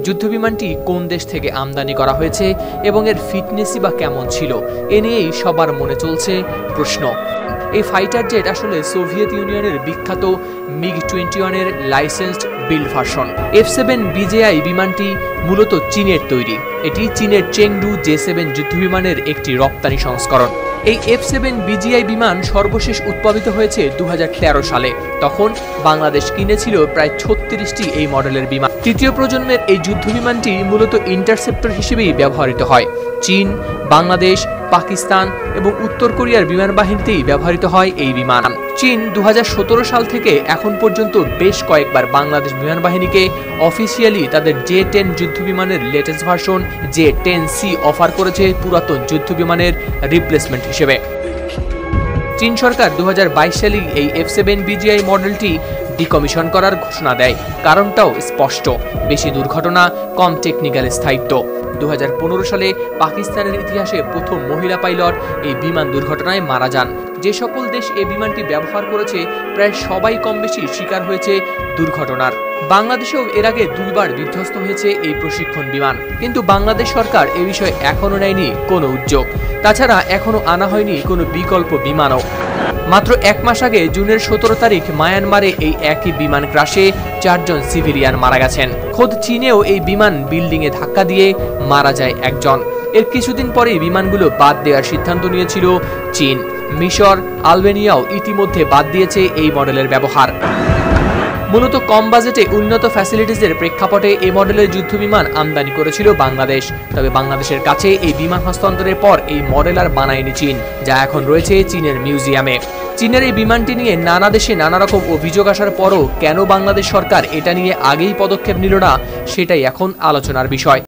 যুদ্ধবিমানটি কোন দেশ থেকে আমদানি করা হয়েছে এবং এর ফিটনেসই বা কেমন ছিল এ নিয়েই সবার মনে চলছে প্রশ্ন। এই ফাইটার জেট আসলে সোভিয়েত ইউনিয়নের বিখ্যাত MiG-21 এর licensed build version. F-7 BJI বিমানটি মূলত চীনের তৈরি। এটি চীনের চেংডু J-7 যুদ্ধবিমানের একটি রপ্তানি সংস্করণ। এই F-7 BJI বিমান সর্বশেষ উৎপাদিত হয়েছে 2013 সালে। তখন বাংলাদেশ কিনেছিল প্রায় 36টি এই মডেলের বিমান। তৃতীয় প্রজন্মের এই যুদ্ধবিমানটি মূলত ইন্টারসেপ্টর হিসেবেই ব্যবহৃত হয়। চীন, বাংলাদেশ, পাকিস্তান এবং উত্তর কোরিয়ার বিমান বাহিনীতেই ব্যবহৃত হয় এই বিমান। চীন 2017 সাল থেকে এখন পর্যন্ত বেশ কয়েকবার বাংলাদেশ বিমান বাহিনীকে অফিসিয়ালি তাদের J-10 যুদ্ধবিমানের latest version J-10C offer করেছে পুরাতন যুদ্ধবিমানের রিপ্লেসমেন্ট হিসেবে। চীন সরকার 2022 সালে এই F-7 BJI মডেলটি ডিকমিশন করার ঘোষণা দেয়। কারণটাও স্পষ্ট, বেশি দুর্ঘটনা, কম টেকনিক্যাল স্থায়িত্ব। 2015 সালে পাকিস্তানের ইতিহাসে প্রথম মহিলা পাইলট এই বিমান দুর্ঘটনায় মারা যান। যে সকল দেশ এই বিমানটি ব্যবহার করেছে প্রায় সবাই কম বেশি শিকার হয়েছে দুর্ঘটনার। বাংলাদেশেও এর আগে 2 বার বিধ্বস্ত হয়েছে এই প্রশিক্ষণ বিমান, কিন্তু বাংলাদেশ সরকার এ বিষয়ে এখনো নেয়নি কোনো উদ্যোগ। তাছাড়া এখনো আনা হয়নি কোনো বিকল্প বিমানও। মাত্র 1 মাস আগে জুনের 17 তারিখ মায়ানমারে এই একই বিমান ক্রাশে 4 জন সিভিলিয়ান মারা গেছেন। খোদ চীনেও এই বিমান বিল্ডিংয়ে ধাক্কা দিয়ে মারা যায় একজন। এর কিছুদিন পরেই বিমানগুলো বাদ দেওয়ার সিদ্ধান্ত নিয়েছিল চীন। মিশর, আলবেনিয়াও ইতিমধ্যে বাদ দিয়েছে এই মডেলের ব্যবহার। মূলত কম বাজেটে উন্নত ফ্যাসিলিটিসের প্রেক্ষাপটে এই মডেলের যুদ্ধবিমান আমদানি করেছিল বাংলাদেশ। তবে বাংলাদেশের কাছে এই বিমান হস্তান্তরের পর এই মডেল আর বানায়নি চীন, যা এখন রয়েছে চীনের মিউজিয়ামে। চীনের এই বিমানটি নিয়ে নানা দেশে নানা রকম অভিযোগ আসার পরও কেন বাংলাদেশ সরকার এটা নিয়ে আগেই পদক্ষেপ নিল না, সেটাই এখন আলোচনার বিষয়।